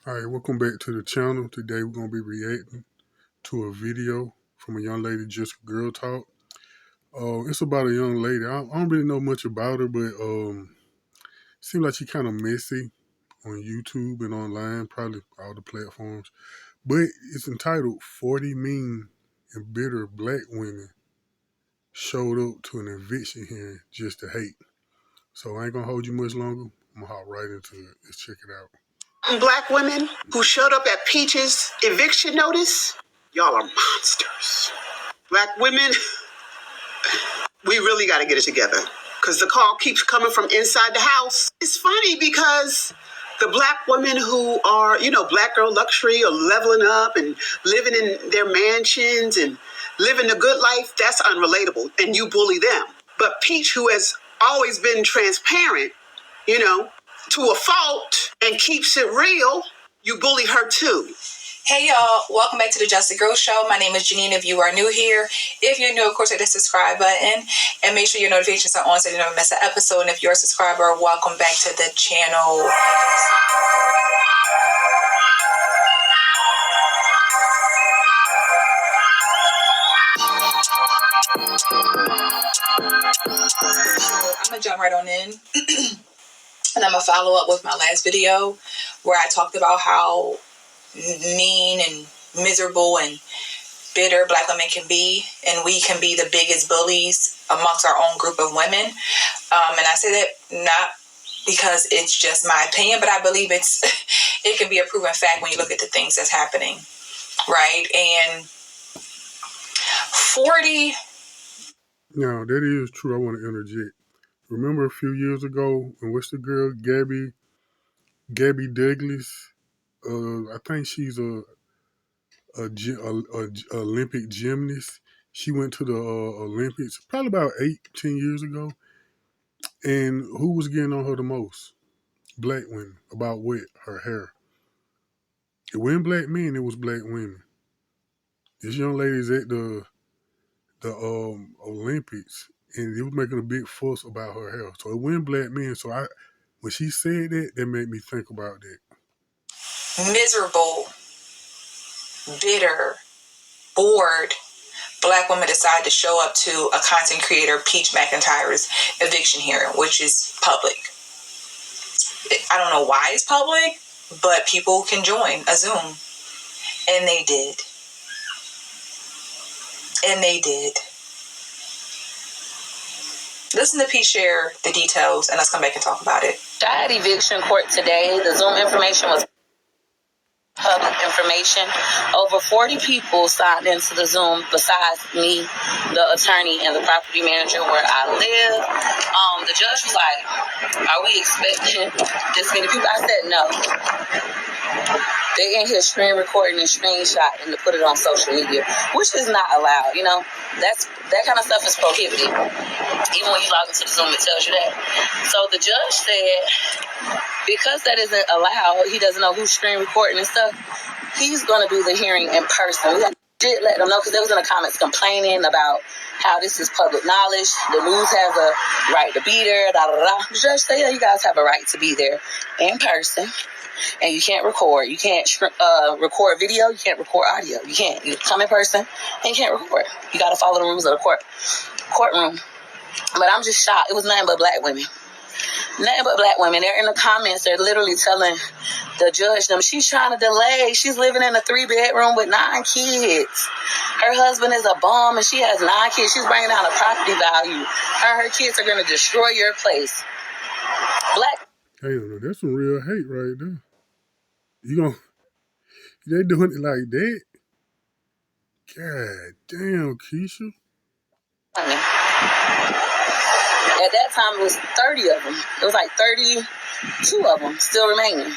All right, welcome back to the channel. Today we're going to be reacting to a video from a young lady, just Girl Talk. It's about a young lady. I don't really know much about her, but seems like she kind of messy on YouTube and online, probably all the platforms. But it's entitled 40 Mean and Bitter Black Women Showed Up to an Eviction Hearing Just to Hate. So I ain't going to hold you much longer. I'm going to hop right into it. Let's check it out. Black women who showed up at Peach's eviction notice, y'all are monsters. Black women, we really got to get it together because the call keeps coming from inside the house. It's funny because the black women who are, black girl luxury or leveling up and living in their mansions and living the good life, that's unrelatable, and you bully them. But Peach, who has always been transparent, to a fault and keeps it real, you bully her too. Hey y'all, welcome back to the Just a Girl Show. My name is Janine. If you are new here, if you're new, of course, hit the subscribe button and make sure your notifications are on so you never miss an episode. And if you're a subscriber, welcome back to the channel. I'm gonna jump right on in. And I'm going to follow up with my last video where I talked about how mean and miserable and bitter black women can be. And we can be the biggest bullies amongst our own group of women. And I say that not because it's just my opinion, but I believe it can be a proven fact when you look at the things that's happening. Right? And 40... Now, that is true. I want to interject. Remember a few years ago, and what's the girl, Gabby Douglas? I think she's a Olympic gymnast. She went to the Olympics probably about 8-10 years ago. And who was getting on her the most? Black women. About what? Her hair. It wasn't black men, it was black women. This young lady's at the Olympics, and they was making a big fuss about her hair. So it wasn't black men. So when she said that made me think about that. Miserable, bitter, bored black women decide to show up to a content creator, Peach McIntyre's eviction hearing, which is public. I don't know why it's public, but people can join a Zoom. And they did. Listen to Peach share the details, and let's come back and talk about it. I had eviction court today. The Zoom information was public information. Over 40 people signed into the Zoom besides me, the attorney, and the property manager where I live. The judge was like, are we expecting this many people? I said no. They in here screen recording and screenshotting to put it on social media, which is not allowed. That kind of stuff is prohibited. Even when you log into the Zoom, it tells you that. So the judge said, because that isn't allowed, he doesn't know who's screen recording and stuff, he's going to do the hearing in person. We did let them know because they was in the comments complaining about how this is public knowledge. The news has a right to be there. The judge said, yeah, you guys have a right to be there in person. And you can't record. You can't record video. You can't record audio. You can't. You come in person and you can't record. You got to follow the rules of the courtroom. But I'm just shocked. It was nothing but black women. Nothing but black women. They're in the comments. They're literally telling the judge them she's trying to delay. She's living in a 3-bedroom with 9 kids. Her husband is a bum and she has 9 kids. She's bringing down the property value. Her kids are going to destroy your place. Black. Hey, that's some real hate right there. They doing it like that? God damn, Keisha. At that time, it was 30 of them. It was like 32 of them still remaining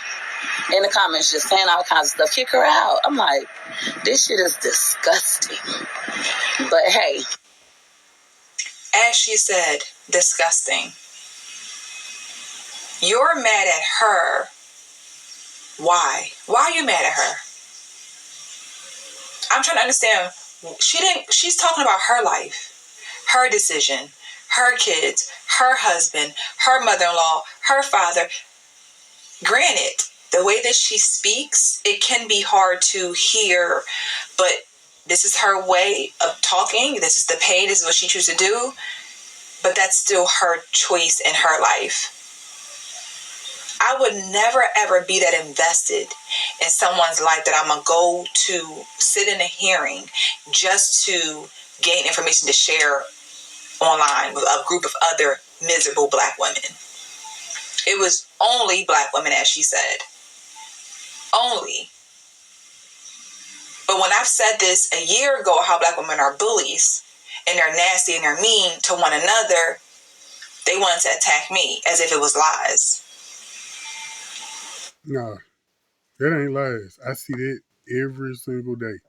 in the comments, just saying all kinds of stuff. Kick her out. I'm like, this shit is disgusting. But hey. As she said, disgusting. You're mad at her. Why? Why are you mad at her? I'm trying to understand. She's talking about her life, her decision, her kids, her husband, her mother-in-law, her father. Granted, the way that she speaks, it can be hard to hear, but this is her way of talking. This is the pay. This is what she chooses to do. But that's still her choice in her life. I would never, ever be that invested in someone's life that I'm going to go to sit in a hearing just to gain information to share online with a group of other miserable Black women. It was only Black women, as she said. Only. But when I've said this a year ago, how Black women are bullies and they're nasty and they're mean to one another, they wanted to attack me as if it was lies. Nah, that ain't lies. I see that every single day.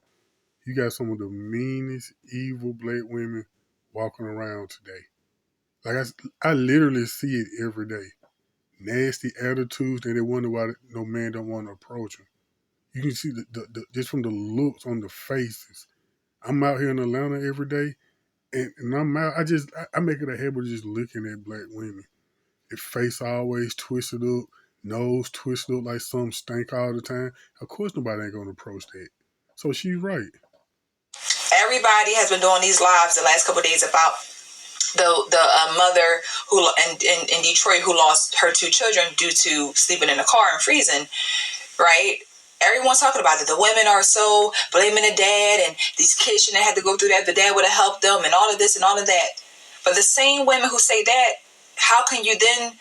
You got some of the meanest, evil Black women walking around today. Like I literally see it every day. Nasty attitudes that they wonder why no man don't want to approach them. You can see the just from the looks on the faces. I'm out here in Atlanta every day, and I'm out. I make it a habit of just looking at Black women. Their face always twisted up, nose twisted up like some stink all the time. Of course, nobody ain't gonna approach that. So she's right. Everybody has been doing these lives the last couple of days about the mother who in Detroit who lost her 2 children due to sleeping in a car and freezing, right? Everyone's talking about it. The women are so blaming the dad, and these kids shouldn't have had to go through that. The dad would have helped them, and all of this and all of that. But the same women who say that, how can you then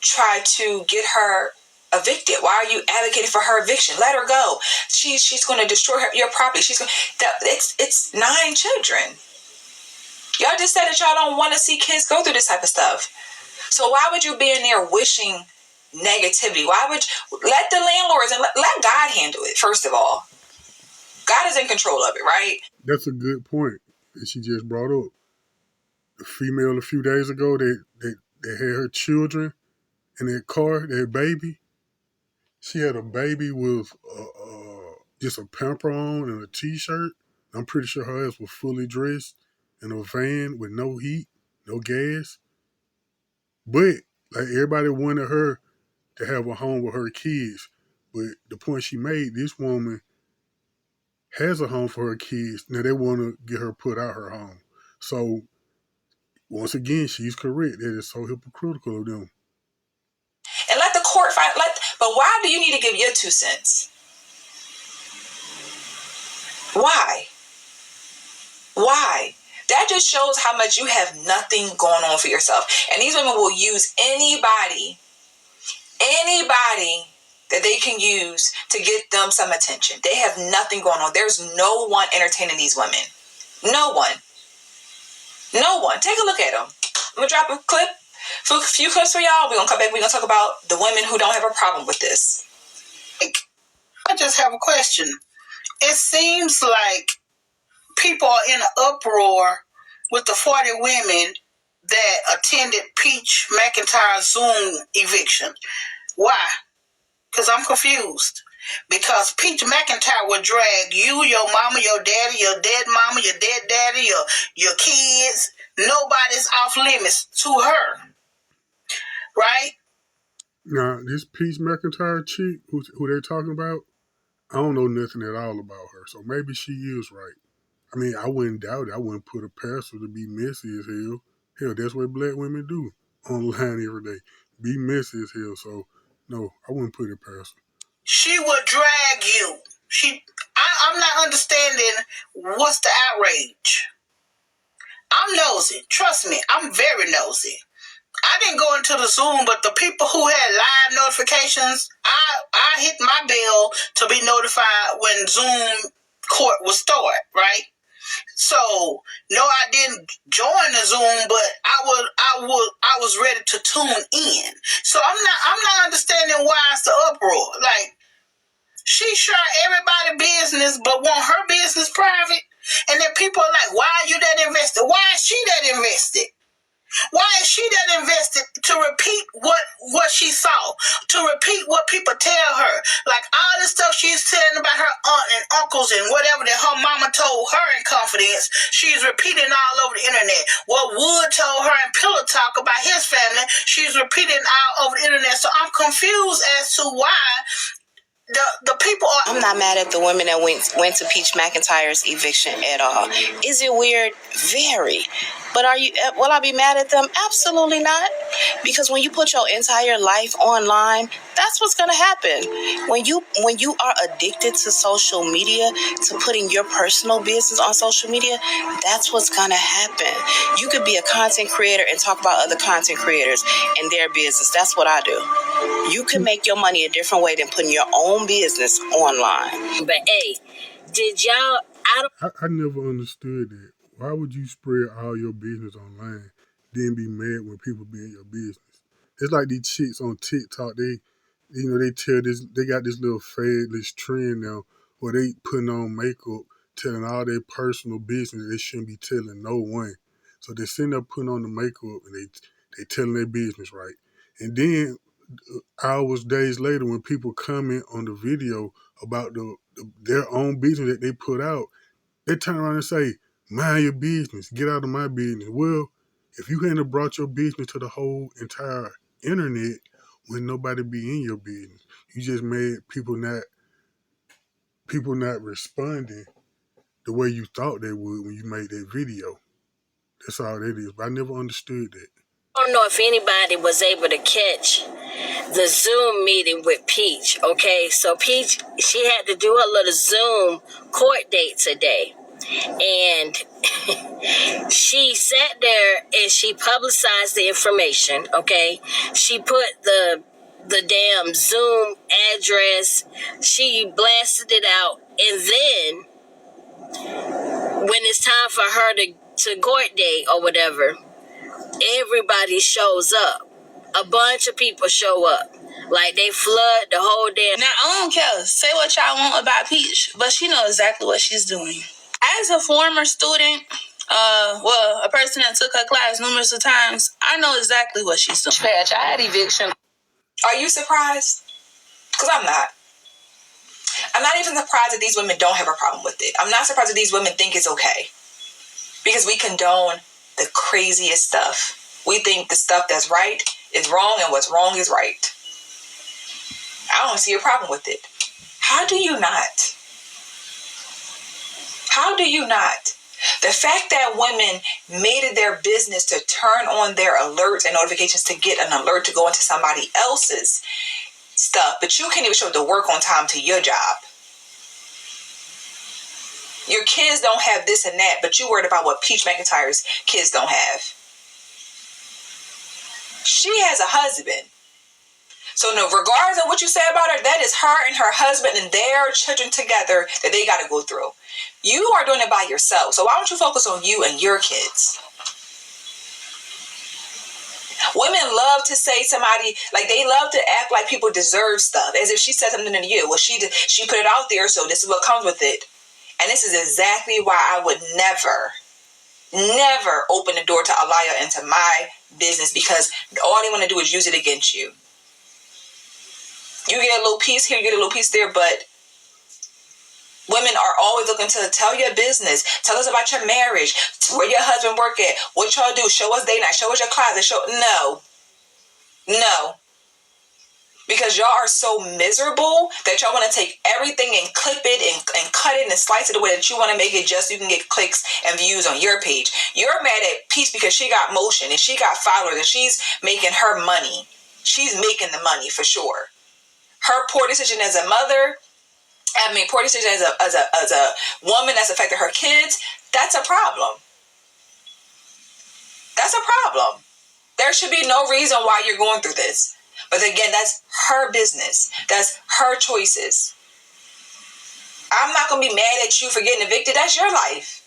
try to get her evicted? Why are you advocating for her eviction? Let her go. She's going to destroy your property. It's 9 children. Y'all just said that y'all don't want to see kids go through this type of stuff. So why would you be in there wishing negativity? Why would you let the landlords and let God handle it? First of all, God is in control of it, right? That's a good point that she just brought up. The female a few days ago that had her children in that car, that baby. She had a baby with just a pamper on and a t-shirt. I'm pretty sure her ass was fully dressed in a van with no heat, no gas. But like everybody wanted her to have a home with her kids. But the point she made, this woman has a home for her kids. Now they want to get her put out her home. So once again, she's correct. That is so hypocritical of them. And let the court find. But why do you need to give your 2 cents? Why? Why? That just shows how much you have nothing going on for yourself. And these women will use anybody that they can use to get them some attention. They have nothing going on. There's no one entertaining these women. No one. No one. Take a look at them. I'm going to drop a few clips for y'all. We're going to come back. We're going to talk about the women who don't have a problem with this. I just have a question. It seems like people are in an uproar with the 40 women that attended Peach McIntyre's Zoom eviction. Why? Because I'm confused. Because Peach McIntyre will drag you, your mama, your daddy, your dead mama, your dead daddy, your kids. Nobody's off limits to her. Right? Now, this Peach McIntyre chick, who they're talking about, I don't know nothing at all about her. So maybe she is right. I mean, I wouldn't doubt it. I wouldn't put a past her to be messy as hell. Hell, that's what Black women do online every day. Be messy as hell. So, no, I wouldn't put it past her. She will drag you. I'm not understanding what's the outrage. I'm nosy. Trust me, I'm very nosy. I didn't go into the Zoom, but the people who had live notifications, I hit my bell to be notified when Zoom court was start, right? So no, I didn't join the Zoom, but I was ready to tune in. So I'm not understanding why it's the uproar. Like, she share everybody's business, but want her business private. And then people are like, why are you that invested? Why is she that invested? Why is she that invested to repeat what she saw? To repeat what people tell her? Like all the stuff she's telling about her aunt and uncles and whatever that her mama told her in confidence, she's repeating all over the internet. What Wood told her in Pillow Talk about his family, she's repeating all over the internet. So I'm confused as to why the people are. I'm not mad at the women that went to Peach McIntyre's eviction at all. Is it weird? Very. But will I be mad at them? Absolutely not. Because when you put your entire life online, that's what's going to happen. When you are addicted to social media, to putting your personal business on social media, that's what's going to happen. You could be a content creator and talk about other content creators and their business. That's what I do. You can make your money a different way than putting your own business online. But hey, did y'all... I never understood that. Why would you spread all your business online, then be mad when people be in your business? It's like these chicks on TikTok. They tell this. They got this little fad, this trend now, where they putting on makeup, telling all their personal business they shouldn't be telling no one. So they sitting there putting on the makeup and they telling their business right. And then hours, days later, when people comment on the video about their own business that they put out, they turn around and say, mind your business, get out of my business. Well, if you hadn't brought your business to the whole entire internet, when nobody be in your business, you just made people not responding the way you thought they would when you made that video. That's all that is. But I never understood that. I don't know if anybody was able to catch the Zoom meeting with Peach, okay? So Peach, she had to do a little Zoom court date today. And she sat there and she publicized the information, okay? She put the damn Zoom address, she blasted it out, and then when it's time for her to court date or whatever, everybody shows up. A bunch of people show up. Like, they flood the whole damn... Now, I don't care. Say what y'all want about Peach, but she knows exactly what she's doing. As a former student, a person that took her class numerous of times, I know exactly what she's doing. Patch, I had eviction. Are you surprised? Because I'm not. I'm not even surprised that these women don't have a problem with it. I'm not surprised that these women think it's okay. Because we condone the craziest stuff. We think the stuff that's right is wrong and what's wrong is right. I don't see a problem with it. How do you not? How do you not? The fact that women made it their business to turn on their alerts and notifications to get an alert to go into somebody else's stuff, but you can't even show up to work on time to your job. Your kids don't have this and that, but you worried about what Peach McIntyre's kids don't have. She has a husband. So no, regardless of what you say about her, that is her and her husband and their children together that they got to go through. You are doing it by yourself. So why don't you focus on you and your kids? Women love to say somebody, like they love to act like people deserve stuff, as if she said something to you. Well, she put it out there, so this is what comes with it. And this is exactly why I would never open the door to Aliyah into my business, because all they want to do is use it against you. You get a little piece here, you get a little piece there, but women are always looking to tell your business. Tell us about your marriage, where your husband work at, what y'all do. Show us date night, show us your closet. No. Because y'all are so miserable that y'all want to take everything and clip it and cut it and slice it the way that you want to make it just so you can get clicks and views on your page. You're mad at Peach because she got motion and she got followers and she's making her money. She's making the money for sure. Her poor decision as a mother, poor decision as a woman that's affected her kids, that's a problem. That's a problem. There should be no reason why you're going through this. But again, that's her business. That's her choices. I'm not going to be mad at you for getting evicted. That's your life.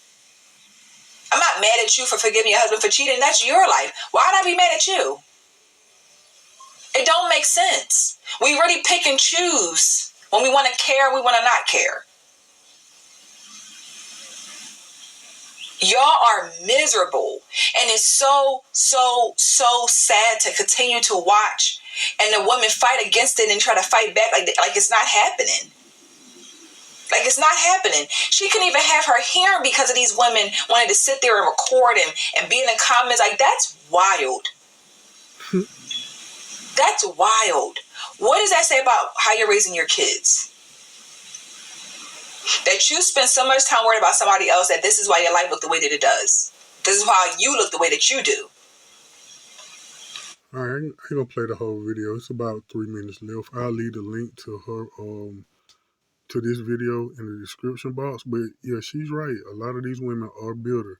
I'm not mad at you for forgiving your husband for cheating. That's your life. Why would I be mad at you? It don't make sense. We really pick and choose when we want to care and we want to not care. Y'all are miserable. And it's so sad to continue to watch and the women fight against it and try to fight back like it's not happening. Like it's not happening. She couldn't even have her hearing because of these women wanting to sit there and record and be in the comments. Like, that's wild. That's wild. What does that say about how you're raising your kids? That you spend so much time worried about somebody else that this is why your life look the way that it does. This is why you look the way that you do. All right, I ain't gonna play the whole video. It's about 3 minutes left. I'll leave the link to her to this video in the description box. But yeah, she's right. A lot of these women are bitter.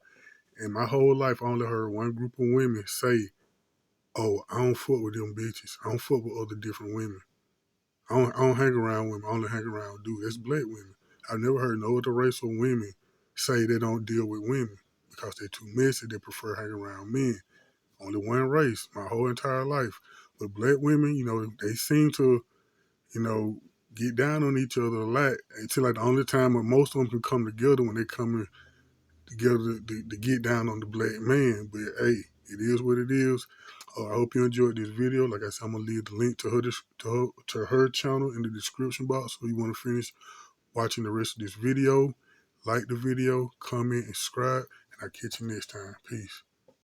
And my whole life, I only heard one group of women say, "Oh, I don't fuck with them bitches. I don't fuck with other different women. I don't hang around women. I only hang around dudes." That's black women. I've never heard no other race of women say they don't deal with women because they're too messy. They prefer hanging around men. Only one race my whole entire life. But black women, they seem to, get down on each other a lot until like the only time when most of them can come together when they come together to get down on the black man. But hey, it is what it is. I hope you enjoyed this video. Like I said, I'm gonna leave the link to her channel in the description box. So you want to finish watching the rest of this video, like the video, comment, and subscribe, and I'll catch you next time. Peace.